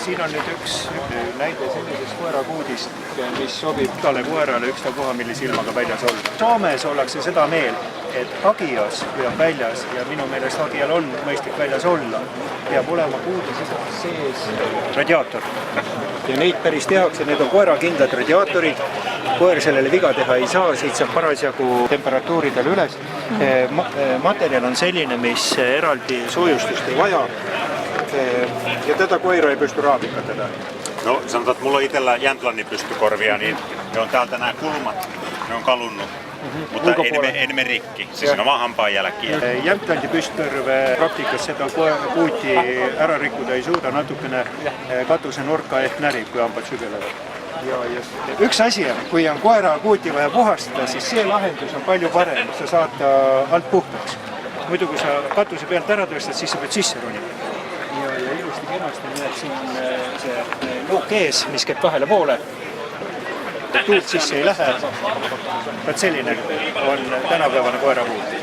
siin on nüüd üks näide sellisest koerakuudist, mis sobib igale koerale ükstapuha millise ilmaga väljas olla. Soomes ollakse seda meel, et hagios, kui on väljas ja minu meelest hagial on mõistlik väljas olla, peab olema kuude sees radiaator. Ja neid päris tehakse, need on koerakindlad radiaatorid. Koer sellele viga teha ei saa, siit saab parasjagu temperatuuridele üles. Materjal on selline, mis eraldi soojustust ei vaja. Ja tätä koira ei pysty raapikka tätä. No sanotaan, että mulla on itsellä Jämtlannin pystykorvia, niin ne on täältä nämä kulmat, ne on kalunnut. Mutta enemmän rikki, siis on vaan hampaan jälkiä. Jämtlandi püstkorve praktikas seda kuuti ära rikkuda ei suuda, natukene katuse nurka ehk närib, kui hambad sügelevad. Ja just. Üks asi on, kui on koera kuuti vaja puhastada, siis see lahendus on palju parem, sa saad ta alt puhtaks. Muidu kui sa katuse pealt ära tõstad, siis sa pead sisse runima. Ja ilusti kenasti näeb siin see luuk ees, mis käib kahele poole. Tuult sisse ei lähe. Vaat selline on tänapäevane koerakuut.